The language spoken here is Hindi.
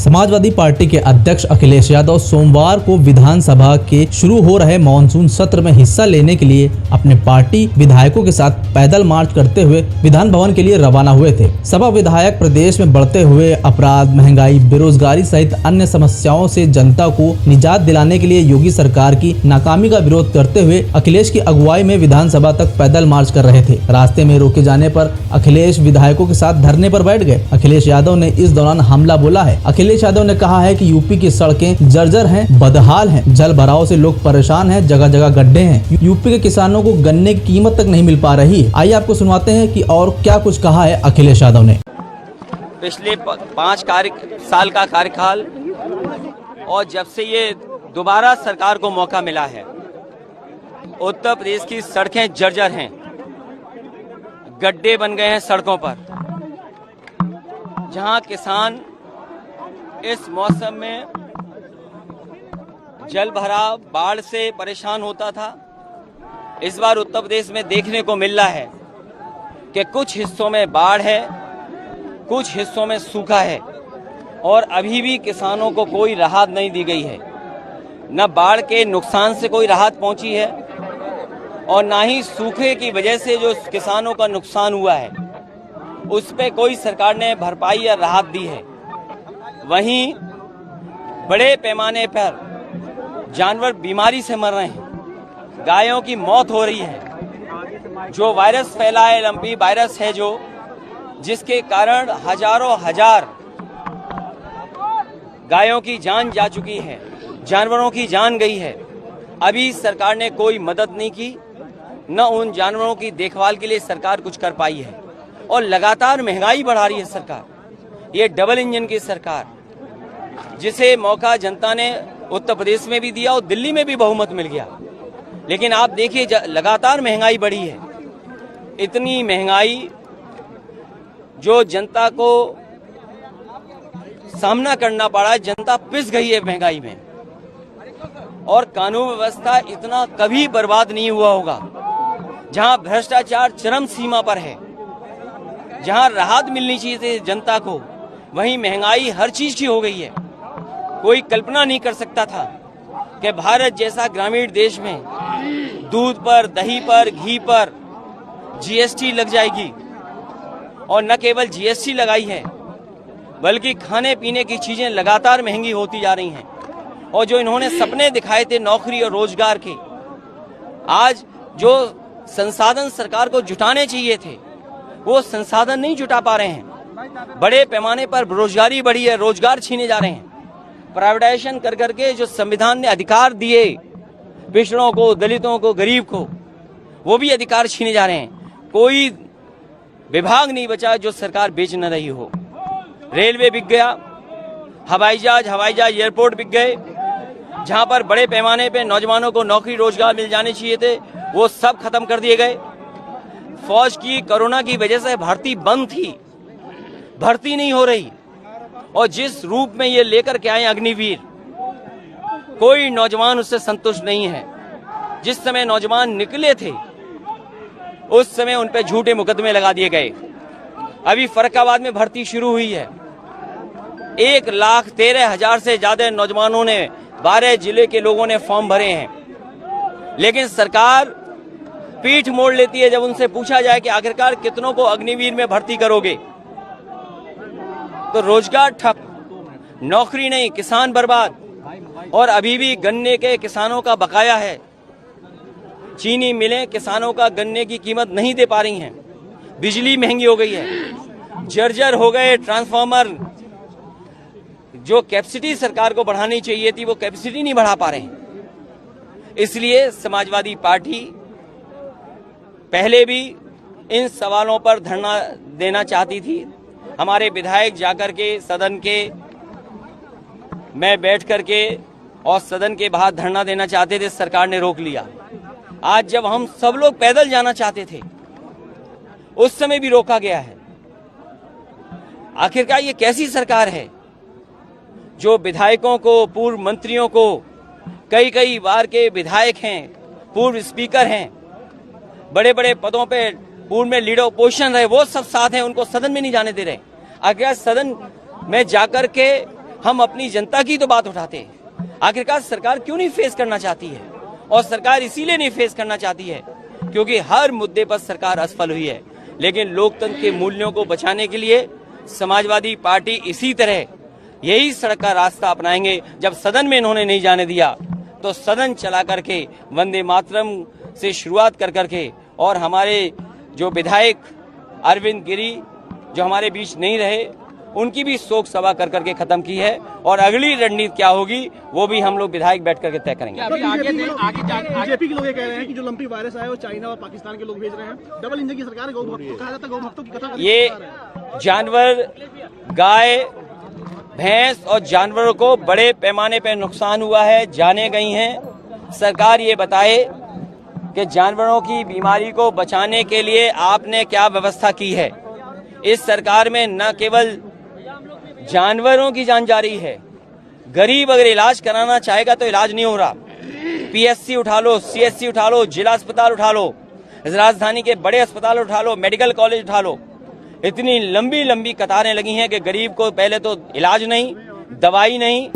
समाजवादी पार्टी के अध्यक्ष अखिलेश यादव सोमवार को विधानसभा के शुरू हो रहे मानसून सत्र में हिस्सा लेने के लिए अपने पार्टी विधायकों के साथ पैदल मार्च करते हुए विधान भवन के लिए रवाना हुए थे। सपा विधायक प्रदेश में बढ़ते हुए अपराध, महंगाई, बेरोजगारी सहित अन्य समस्याओं से जनता को निजात दिलाने के लिए योगी सरकार की नाकामी का विरोध करते हुए अखिलेश की अगुवाई में विधानसभा तक पैदल मार्च कर रहे थे। रास्ते में रोके जाने पर अखिलेश विधायकों के साथ धरने पर बैठ गए। अखिलेश यादव ने इस दौरान हमला बोला है। अखिलेश यादव ने कहा है कि यूपी की सड़कें जर्जर हैं, बदहाल हैं, जल भराव से लोग परेशान हैं, जगह जगह गड्ढे हैं। यूपी के किसानों को गन्ने की कीमत तक नहीं मिल पा रही। आइए आपको सुनवाते हैं कि और क्या कुछ कहा है अखिलेश यादव ने। पिछले 5 साल का कार्यकाल और जब से ये दोबारा सरकार को मौका मिला है, उत्तर प्रदेश की सड़कें जर्जर हैं, गड्ढे बन गए हैं सड़कों पर। जहां किसान इस मौसम में जल भराव, बाढ़ से परेशान होता था, इस बार उत्तर प्रदेश में देखने को मिल रहा है कि कुछ हिस्सों में बाढ़ है, कुछ हिस्सों में सूखा है और अभी भी किसानों को कोई राहत नहीं दी गई है। न बाढ़ के नुकसान से कोई राहत पहुंची है और ना ही सूखे की वजह से जो किसानों का नुकसान हुआ है उस पे कोई सरकार ने भरपाई या राहत दी है। वहीं बड़े पैमाने पर जानवर बीमारी से मर रहे हैं, गायों की मौत हो रही है। जो वायरस फैला है, लंपी वायरस है जो, जिसके कारण हजारों हजार गायों की जान जा चुकी है, जानवरों की जान गई है। अभी सरकार ने कोई मदद नहीं की, न उन जानवरों की देखभाल के लिए सरकार कुछ कर पाई है और लगातार महंगाई बढ़ा रही है सरकार। ये डबल इंजन की सरकार, जिसे मौका जनता ने उत्तर प्रदेश में भी दिया और दिल्ली में भी बहुमत मिल गया, लेकिन आप देखिए लगातार महंगाई बढ़ी है। इतनी महंगाई जो जनता को सामना करना पड़ा है, जनता पिस गई है महंगाई में। और कानून व्यवस्था इतना कभी बर्बाद नहीं हुआ होगा। जहां भ्रष्टाचार चरम सीमा पर है, जहां राहत मिलनी चाहिए थी जनता को, वहीं महंगाई हर चीज की हो गई है। कोई कल्पना नहीं कर सकता था कि भारत जैसा ग्रामीण देश में दूध पर, दही पर, घी पर जीएसटी लग जाएगी। और न केवल जीएसटी लगाई है, बल्कि खाने पीने की चीजें लगातार महंगी होती जा रही हैं। और जो इन्होंने सपने दिखाए थे नौकरी और रोजगार के, आज जो संसाधन सरकार को जुटाने चाहिए थे वो संसाधन नहीं जुटा पा रहे हैं। बड़े पैमाने पर बेरोजगारी बढ़ी है, रोजगार छीने जा रहे हैं। प्राइवेटाइजेशन कर करके जो संविधान ने अधिकार दिए पिछड़ों को, दलितों को, गरीब को, वो भी अधिकार छीने जा रहे हैं। कोई विभाग नहीं बचा जो सरकार बेच न रही हो। रेलवे बिक गया, हवाई जहाज एयरपोर्ट बिक गए। जहां पर बड़े पैमाने पे नौजवानों को नौकरी रोजगार मिल जाने चाहिए थे, वो सब खत्म कर दिए गए। फौज की कोरोना की वजह से भर्ती बंद थी, भर्ती नहीं हो रही। और जिस रूप में ये लेकर के आए अग्निवीर, कोई नौजवान उससे संतुष्ट नहीं है। जिस समय नौजवान निकले थे उस समय उन पे झूठे मुकदमे लगा दिए गए। अभी फर्रुखाबाद में भर्ती शुरू हुई है। 1,13,000 से ज्यादा नौजवानों ने, 12 जिले के लोगों ने फॉर्म भरे हैं। लेकिन सरकार पीठ मोड़ लेती है जब उनसे पूछा जाए कि आखिरकार कितनों को अग्निवीर में भर्ती करोगे। तो रोजगार ठप, नौकरी नहीं, किसान बर्बाद। और अभी भी गन्ने के किसानों का बकाया है। चीनी मिलें किसानों का गन्ने की कीमत नहीं दे पा रही हैं। बिजली महंगी हो गई है, जर्जर हो गए ट्रांसफार्मर। जो कैपेसिटी सरकार को बढ़ानी चाहिए थी वो कैपेसिटी नहीं बढ़ा पा रहे हैं। इसलिए समाजवादी पार्टी पहले भी इन सवालों पर धरना देना चाहती थी। हमारे विधायक जाकर के सदन के में बैठ करके और सदन के बाहर धरना देना चाहते थे, सरकार ने रोक लिया। आज जब हम सब लोग पैदल जाना चाहते थे उस समय भी रोका गया है। आखिरकार ये कैसी सरकार है जो विधायकों को, पूर्व मंत्रियों को, कई बार के विधायक हैं, पूर्व स्पीकर हैं, बड़े बड़े पदों पे पूर्व में लीडर ओपोजिशन रहे, वो सब साथ हैं, उनको सदन में नहीं जाने दे रहे। अगर सदन में जाकर के हम अपनी जनता की तो बात उठाते हैं। आखिरकार सरकार क्यों नहीं फेस करना चाहती है? और सरकार इसीलिए नहीं फेस करना चाहती है क्योंकि हर मुद्दे पर सरकार असफल हुई है। लेकिन लोकतंत्र के मूल्यों को बचाने के लिए समाजवादी पार्टी इसी तरह यही सड़क का रास्ता अपनाएंगे। जब सदन में इन्होंने नहीं जाने दिया तो सदन चला करके वंदे मातरम से शुरुआत कर करके और हमारे जो विधायक अरविंद गिरी जो हमारे बीच नहीं रहे उनकी भी शोक सभा कर करके खत्म की है। और अगली रणनीति क्या होगी वो भी हम लोग विधायक बैठ करके तय करेंगे। बीजेपी के लोग ये कह रहे हैं कि जो लंपी वायरस आया वो चाइना और पाकिस्तान के लोग भेज रहे हैं। डबल इंजन की सरकार है, कहा जाता है गौ भक्तों की कथा। ये जानवर, गाय, भैंस और जानवरों को बड़े पैमाने पर नुकसान हुआ है, जाने गई हैं। सरकार ये बताए कि जानवरों की बीमारी को बचाने के लिए आपने क्या व्यवस्था की है। इस सरकार में न केवल जानवरों की जान जा रही है, गरीब अगर इलाज कराना चाहेगा तो इलाज नहीं हो रहा। पीएससी उठा लो, सीएससी उठा लो, जिला अस्पताल उठा लो, राजधानी के बड़े अस्पताल उठा लो, मेडिकल कॉलेज उठा लो, इतनी लंबी लंबी कतारें लगी हैं कि गरीब को पहले तो इलाज नहीं, दवाई नहीं।